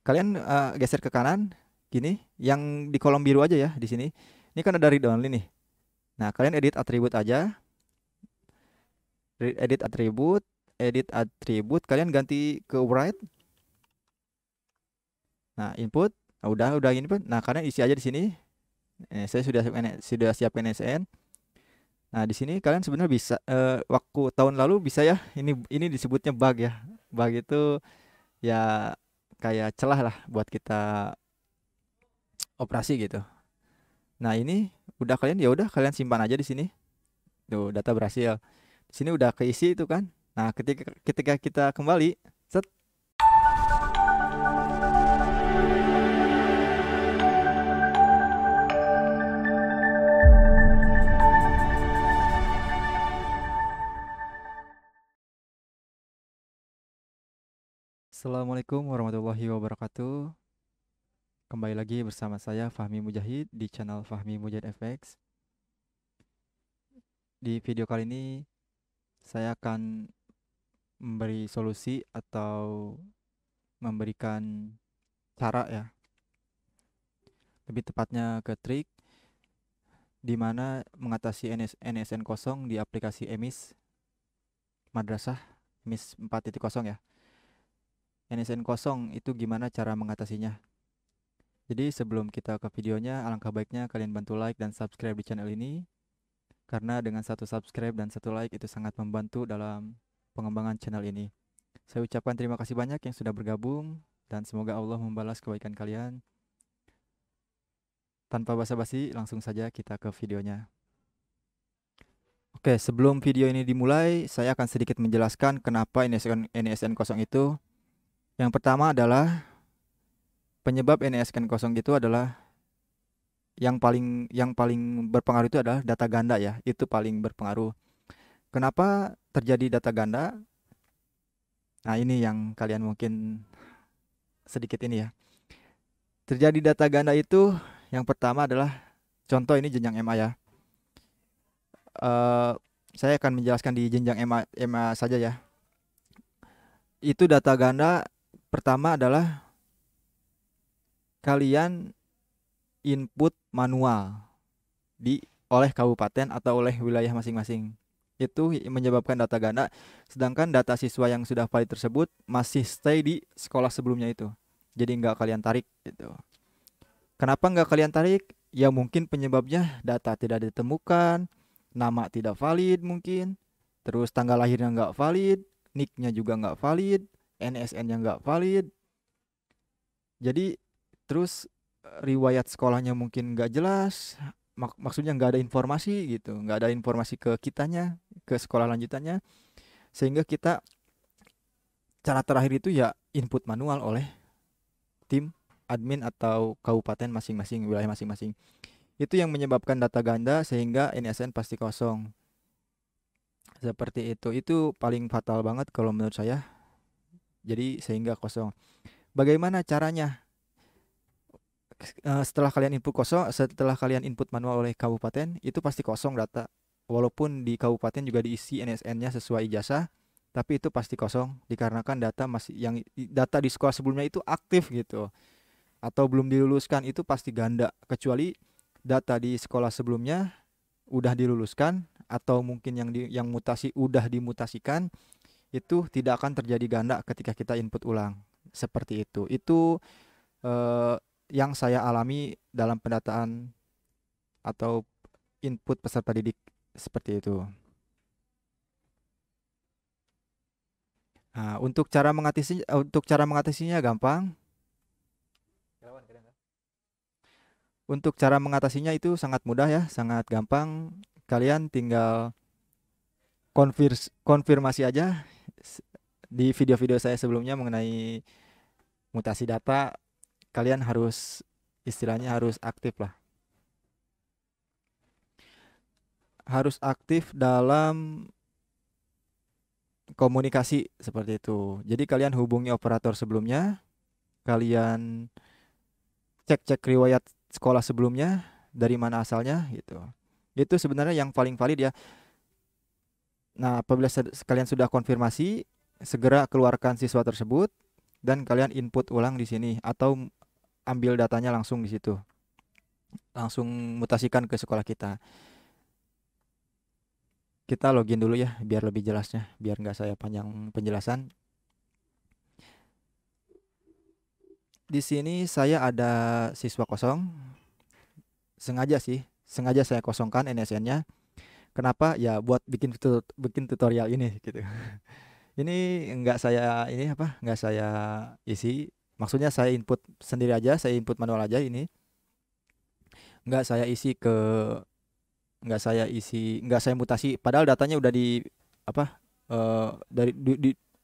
Kalian geser ke kanan gini, yang di kolom biru aja ya di sini. Ini kan ada read only nih. Nah, kalian edit atribut aja. Edit atribut, kalian ganti ke write. Nah, input. Nah, udah input. Nah, kalian isi aja di sini. Saya sudah siap NSN. Nah, di sini kalian sebenarnya bisa waktu tahun lalu bisa ya. Ini disebutnya bug ya. Bug itu ya kayak celah lah buat kita operasi gitu. Nah, ini udah kalian simpan aja di sini. Tuh, data berhasil. Di sini udah keisi itu kan. Nah, ketika ketika kita kembali, set. Assalamualaikum warahmatullahi wabarakatuh. Kembali lagi bersama saya Fahmi Mujahid di channel Fahmi Mujahid FX. Di video kali ini saya akan memberi solusi atau memberikan cara ya, lebih tepatnya ke trik di mana mengatasi NSN kosong di aplikasi EMIS Madrasah EMIS 4.0 ya. NSN kosong itu gimana cara mengatasinya? Jadi sebelum kita ke videonya, alangkah baiknya kalian bantu like dan subscribe di channel ini, karena dengan satu subscribe dan satu like itu sangat membantu dalam pengembangan channel ini. Saya ucapkan terima kasih banyak yang sudah bergabung dan semoga Allah membalas kebaikan kalian. Tanpa basa-basi, langsung saja kita ke videonya. Oke, sebelum video ini dimulai, saya akan sedikit menjelaskan kenapa NSN kosong itu. Yang pertama adalah penyebab NSN kosong itu adalah yang paling berpengaruh itu adalah data ganda ya. Itu paling berpengaruh. Kenapa terjadi data ganda? Nah, ini yang kalian mungkin sedikit ini ya. Terjadi data ganda itu yang pertama adalah contoh ini jenjang MA ya. Eh, saya akan menjelaskan di jenjang MA saja ya. Itu data ganda pertama adalah kalian input manual di oleh kabupaten atau oleh wilayah masing-masing. Itu menyebabkan data ganda, sedangkan data siswa yang sudah valid tersebut masih stay di sekolah sebelumnya itu. Jadi nggak kalian tarik gitu. Kenapa nggak kalian tarik? Ya mungkin penyebabnya data tidak ditemukan, nama tidak valid mungkin, terus tanggal lahirnya nggak valid, nicknya juga nggak valid, NSN-nya nggak valid. Jadi terus riwayat sekolahnya mungkin nggak jelas, maksudnya nggak ada informasi gitu, nggak ada informasi ke kitanya, ke sekolah lanjutannya, sehingga kita cara terakhir itu ya input manual oleh tim admin atau kabupaten masing-masing, wilayah masing-masing. Itu yang menyebabkan data ganda sehingga NSN pasti kosong. Seperti itu. Itu paling fatal banget kalau menurut saya. Jadi sehingga kosong. Bagaimana caranya? Setelah kalian input manual oleh kabupaten, itu pasti kosong data. Walaupun di kabupaten juga diisi NSN-nya sesuai ijazah, tapi itu pasti kosong dikarenakan data di sekolah sebelumnya itu aktif gitu atau belum diluluskan, itu pasti ganda, kecuali data di sekolah sebelumnya udah diluluskan atau mungkin yang mutasi udah dimutasikan, itu tidak akan terjadi ganda ketika kita input ulang. Seperti itu. Itu eh, yang saya alami dalam pendataan atau input peserta didik seperti itu. Nah, untuk cara mengatasinya gampang. Untuk cara mengatasinya itu sangat mudah ya, sangat gampang. Kalian tinggal konfirmasi aja di video-video saya sebelumnya mengenai mutasi data. Kalian harus istilahnya harus aktif lah. Harus aktif dalam komunikasi seperti itu. Jadi kalian hubungi operator sebelumnya, kalian cek-cek riwayat sekolah sebelumnya, dari mana asalnya gitu. Itu sebenarnya yang paling valid ya. Nah, apabila kalian sudah konfirmasi, segera keluarkan siswa tersebut dan kalian input ulang di sini atau ambil datanya langsung di situ. Langsung mutasikan ke sekolah kita. Kita login dulu ya biar lebih jelasnya, biar nggak saya panjang penjelasan. Di sini saya ada siswa kosong. Sengaja sih, sengaja saya kosongkan NSN-nya. Kenapa? Ya buat bikin tutorial ini gitu. Ini nggak saya ini apa? Nggak saya isi. Maksudnya saya input sendiri aja, saya input manual aja ini. Nggak saya isi ke nggak saya mutasi. Padahal datanya udah di apa? Dari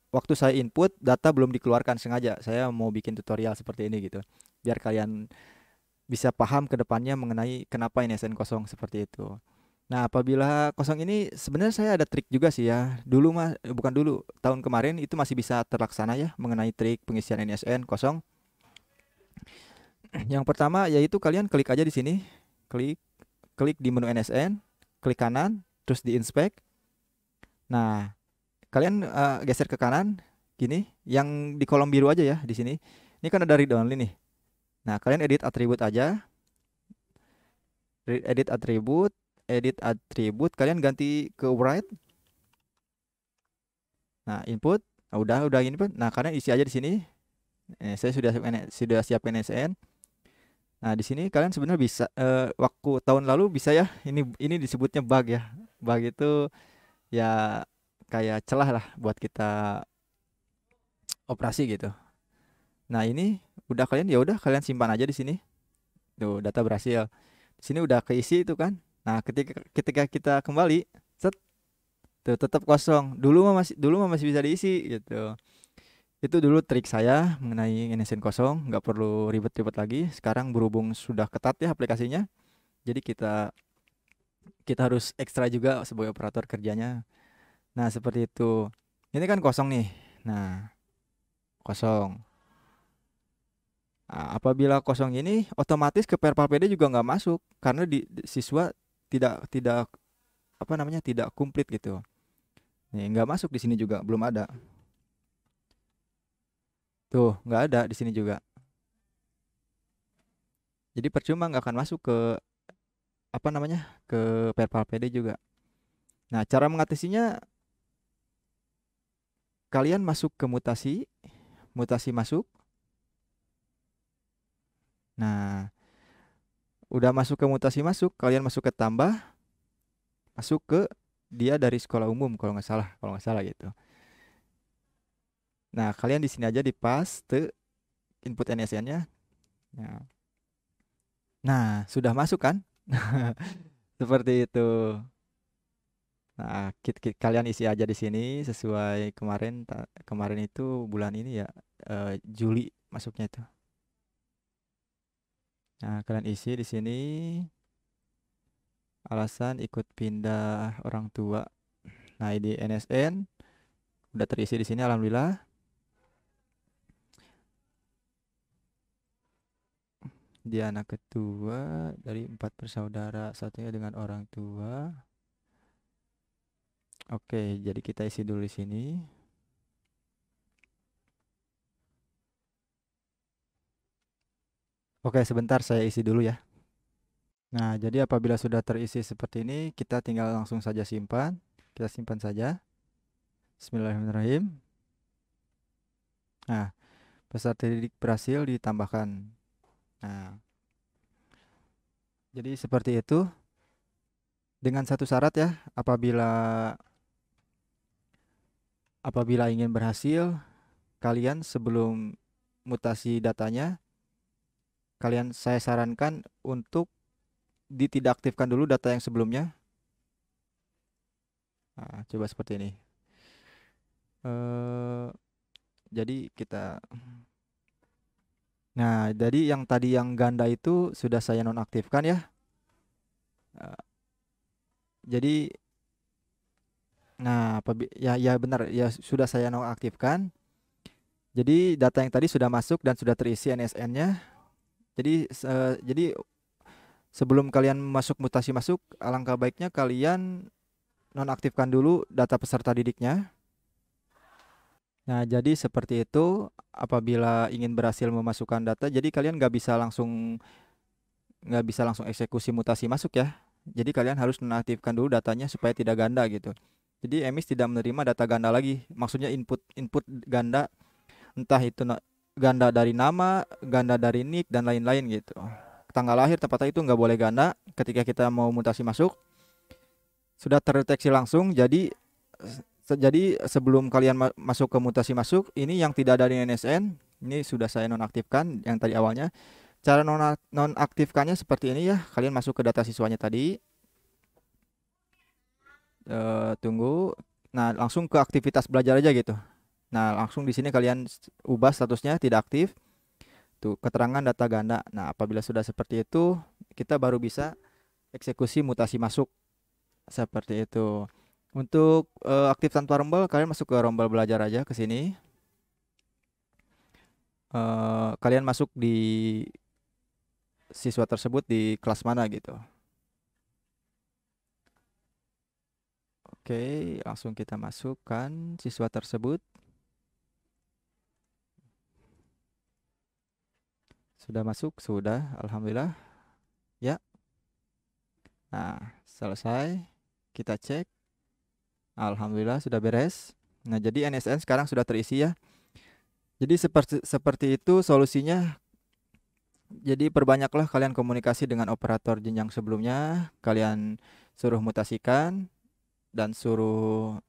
waktu saya input data belum dikeluarkan, sengaja. Saya mau bikin tutorial seperti ini gitu. Biar kalian bisa paham ke depannya mengenai kenapa NSN kosong seperti itu. Nah, apabila kosong ini sebenarnya saya ada trik juga sih ya. Dulu mah bukan dulu, tahun kemarin itu masih bisa terlaksana ya mengenai trik pengisian NSN kosong. Yang pertama yaitu kalian klik aja di sini, klik klik di menu NSN, klik kanan, terus di inspect. Nah, kalian geser ke kanan gini, yang di kolom biru aja ya di sini. Ini kan ada read only nih. Nah, kalian edit atribut aja. Edit atribut, kalian ganti ke write. Nah, input. Nah, udah ini pun. Nah, kalian isi aja di sini. Saya sudah siap NSN. Nah, di sini kalian sebenarnya bisa waktu tahun lalu bisa ya. Ini disebutnya bug ya. Bug itu ya kayak celah lah buat kita operasi gitu. Nah, ini udah kalian simpan aja di sini. Tuh, data berhasil. Di sini udah keisi itu kan. Nah, ketika kita kembali, set, tuh tetap kosong. Dulu mah masih bisa diisi gitu. Itu dulu trik saya mengenai NSN kosong, nggak perlu ribet-ribet lagi. Sekarang berhubung sudah ketat ya aplikasinya, jadi kita kita harus ekstra juga sebagai operator kerjanya. Nah, seperti itu. Ini kan kosong nih. Nah, kosong. Nah, apabila kosong ini otomatis ke Perpal PD juga nggak masuk karena siswa tidak tidak apa namanya tidak komplit gitu. Nih, nggak masuk di sini juga, belum ada. Tuh, nggak ada di sini juga. Jadi percuma nggak akan masuk ke apa namanya ke Perpal PD juga. Nah, cara mengatasinya kalian masuk ke mutasi, mutasi masuk. Nah, udah masuk ke mutasi masuk, kalian masuk ke tambah, masuk ke dia dari sekolah umum kalau nggak salah gitu. Nah, kalian di sini aja di paste input NSN-nya. Nah, sudah masuk kan? Seperti itu. Nah, kalian isi aja di sini sesuai kemarin. Kemarin itu bulan ini ya, Juli masuknya itu. Nah, kalian isi di sini alasan ikut pindah orang tua. Nah, ID NSN udah terisi di sini, alhamdulillah. Dia anak kedua dari 4 bersaudara, satunya dengan orang tua. Oke, jadi kita isi dulu di sini. Oke, sebentar saya isi dulu ya. Nah, jadi apabila sudah terisi seperti ini, kita tinggal langsung saja simpan. Kita simpan saja. Bismillahirrahmanirrahim. Nah, peserta didik berhasil ditambahkan. Nah, jadi seperti itu. Dengan satu syarat ya, apabila ingin berhasil, kalian sebelum mutasi datanya, saya sarankan untuk tidak aktifkan dulu data yang sebelumnya. Nah, coba seperti ini. Jadi jadi yang tadi yang ganda itu sudah saya nonaktifkan ya. Eh, jadi, nah, ya benar ya sudah saya nonaktifkan. Jadi data yang tadi sudah masuk dan sudah terisi NSN-nya. Jadi sebelum kalian mutasi masuk, alangkah baiknya kalian nonaktifkan dulu data peserta didiknya. Nah, jadi seperti itu apabila ingin berhasil memasukkan data, jadi kalian nggak bisa langsung eksekusi mutasi masuk ya. Jadi kalian harus nonaktifkan dulu datanya supaya tidak ganda gitu. Jadi Emis tidak menerima data ganda lagi. Maksudnya input input ganda, entah itu ganda dari nama, ganda dari nick dan lain-lain gitu. Tanggal lahir tempat itu nggak boleh ganda ketika kita mau mutasi masuk. Sudah terdeteksi langsung. Jadi sebelum kalian masuk ke mutasi masuk, ini yang tidak ada di NSN, ini sudah saya nonaktifkan yang tadi awalnya. Cara nonaktifkannya seperti ini ya. Kalian masuk ke data siswanya tadi. Tunggu. Nah, langsung ke aktivitas belajar aja gitu. Nah, langsung di sini kalian ubah statusnya tidak aktif. Tuh, keterangan data ganda. Nah, apabila sudah seperti itu, kita baru bisa eksekusi mutasi masuk seperti itu. Untuk aktif tanpa rombel, kalian masuk ke rombel belajar aja ke sini. Kalian masuk di siswa tersebut di kelas mana gitu. Oke, langsung kita masukkan siswa tersebut. Sudah masuk? Sudah, alhamdulillah. Ya. Nah, selesai. Kita cek. Alhamdulillah sudah beres. Nah, jadi NSN sekarang sudah terisi ya. Jadi seperti itu solusinya. Jadi perbanyaklah kalian komunikasi dengan operator jenjang sebelumnya. Kalian suruh mutasikan dan suruh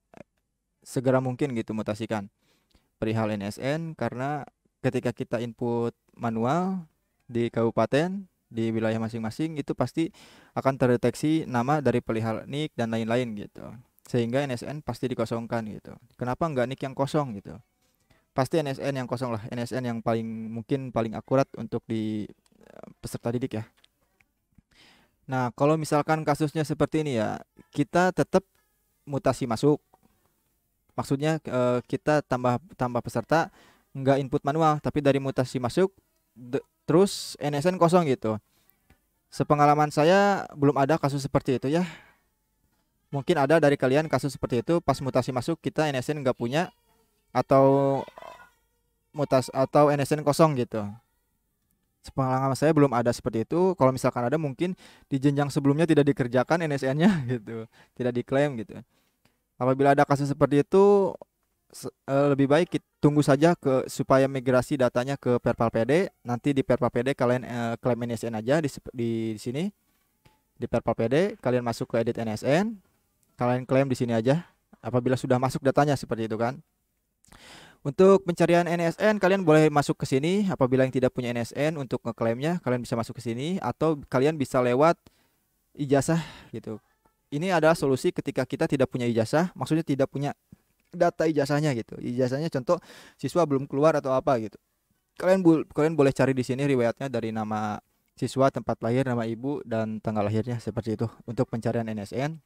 segera mungkin gitu mutasikan perihal NSN, karena ketika kita input manual di kabupaten di wilayah masing-masing itu pasti akan terdeteksi nama dari perihal nick dan lain-lain gitu. Sehingga NSN pasti dikosongkan gitu. Kenapa nggak nick yang kosong gitu? Pasti NSN yang kosong lah. NSN yang paling akurat untuk di peserta didik ya. Nah, kalau misalkan kasusnya seperti ini ya, kita tetap mutasi masuk. Maksudnya kita tambah peserta, nggak input manual, tapi dari mutasi masuk terus NSN kosong gitu. Sepengalaman saya belum ada kasus seperti itu ya. Mungkin ada dari kalian kasus seperti itu, pas mutasi masuk kita NSN nggak punya, atau NSN kosong gitu. Sepengalaman saya belum ada seperti itu. Kalau misalkan ada, mungkin di jenjang sebelumnya tidak dikerjakan NSN-nya gitu, tidak diklaim gitu. Apabila ada kasus seperti itu, lebih baik kita tunggu saja supaya migrasi datanya ke Perpal PD. Nanti di Perpal PD kalian klaim NSN aja di sini. Di Perpal PD kalian masuk ke edit NSN, kalian klaim di sini aja. Apabila sudah masuk datanya seperti itu kan. Untuk pencarian NSN kalian boleh masuk ke sini. Apabila yang tidak punya NSN, untuk ngeklaimnya kalian bisa masuk ke sini, atau kalian bisa lewat ijazah gitu. Ini adalah solusi ketika kita tidak punya ijazah, maksudnya tidak punya data ijazahnya gitu. Ijazahnya contoh siswa belum keluar atau apa gitu. Kalian boleh cari di sini riwayatnya dari nama siswa, tempat lahir, nama ibu dan tanggal lahirnya seperti itu untuk pencarian NSN.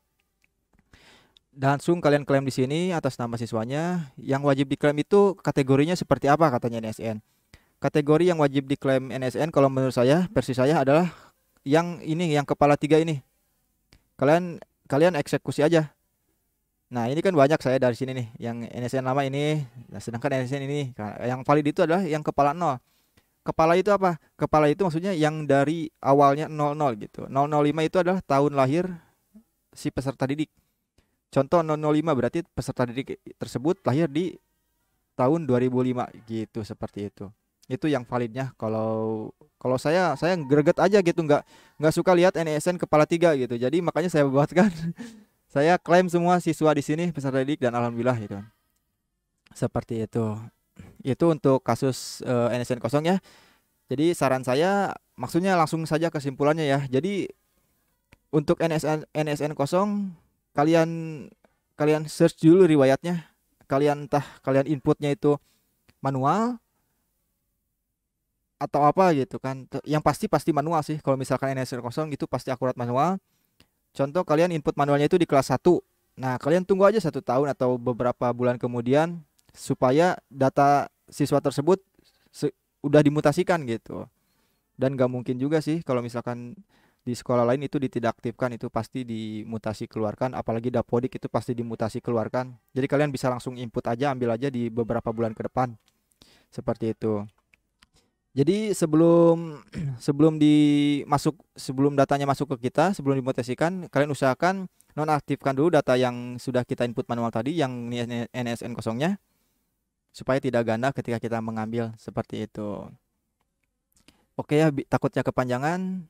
Dan langsung kalian klaim di sini atas nama siswanya. Yang wajib diklaim itu kategorinya seperti apa katanya NSN. Kategori yang wajib diklaim NSN kalau menurut saya, versi saya adalah yang ini, yang kepala 3 ini. Kalian eksekusi aja. Nah, ini kan banyak saya dari sini nih, yang NSN lama ini. Nah, sedangkan NSN ini, yang valid itu adalah yang kepala 0. Kepala itu apa? Kepala itu maksudnya yang dari awalnya 00 gitu. 005 itu adalah tahun lahir si peserta didik. Contoh 005 berarti peserta didik tersebut lahir di tahun 2005 gitu, seperti itu. Itu yang validnya. Kalau saya greget aja gitu, nggak suka lihat NSN kepala 3 gitu. Jadi makanya saya buatkan saya klaim semua siswa di sini peserta didik dan alhamdulillah gitu. Seperti itu. Itu untuk kasus NSN kosong ya. Jadi saran saya, maksudnya langsung saja kesimpulannya ya. Jadi untuk NSN kosong, kalian search dulu riwayatnya. Kalian inputnya itu manual atau apa gitu kan. Yang pasti manual sih. Kalau misalkan NSN kosong itu pasti akurat manual. Contoh kalian input manualnya itu di kelas 1. Nah, kalian tunggu aja 1 tahun atau beberapa bulan kemudian supaya data siswa tersebut udah dimutasikan gitu. Dan gak mungkin juga sih kalau misalkan Di sekolah lain itu ditidakaktifkan, itu pasti dimutasi keluarkan, apalagi Dapodik itu pasti dimutasi keluarkan. Jadi kalian bisa langsung input aja, ambil aja di beberapa bulan ke depan. Seperti itu. Jadi sebelum sebelum datanya masuk ke kita, sebelum dimutasikan, kalian usahakan nonaktifkan dulu data yang sudah kita input manual tadi, yang NSN kosongnya, supaya tidak ganda ketika kita mengambil, seperti itu. Oke ya, takutnya kepanjangan.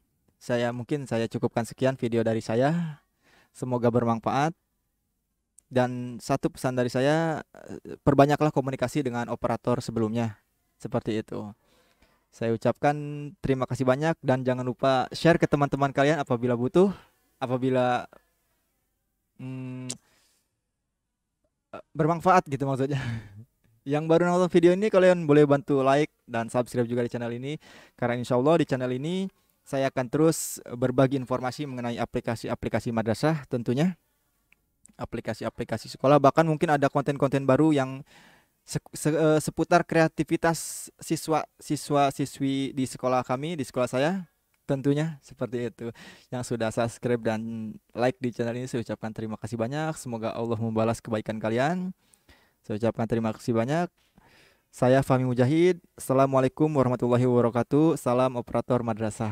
Mungkin saya cukupkan sekian video dari saya. Semoga bermanfaat. Dan satu pesan dari saya, perbanyaklah komunikasi dengan operator sebelumnya. Seperti itu. Saya ucapkan terima kasih banyak dan jangan lupa share ke teman-teman kalian apabila butuh, apabila mm, bermanfaat gitu maksudnya. Yang baru nonton video ini kalian boleh bantu like dan subscribe juga di channel ini, karena insya Allah di channel ini saya akan terus berbagi informasi mengenai aplikasi-aplikasi madrasah, tentunya aplikasi-aplikasi sekolah, bahkan mungkin ada konten-konten baru yang seputar kreativitas siswa-siswi di sekolah kami, di sekolah saya, tentunya seperti itu. Yang sudah subscribe dan like di channel ini saya ucapkan terima kasih banyak. Semoga Allah membalas kebaikan kalian. Saya ucapkan terima kasih banyak. Saya Fahmi Mujahid. Assalamualaikum warahmatullahi wabarakatuh. Salam operator madrasah.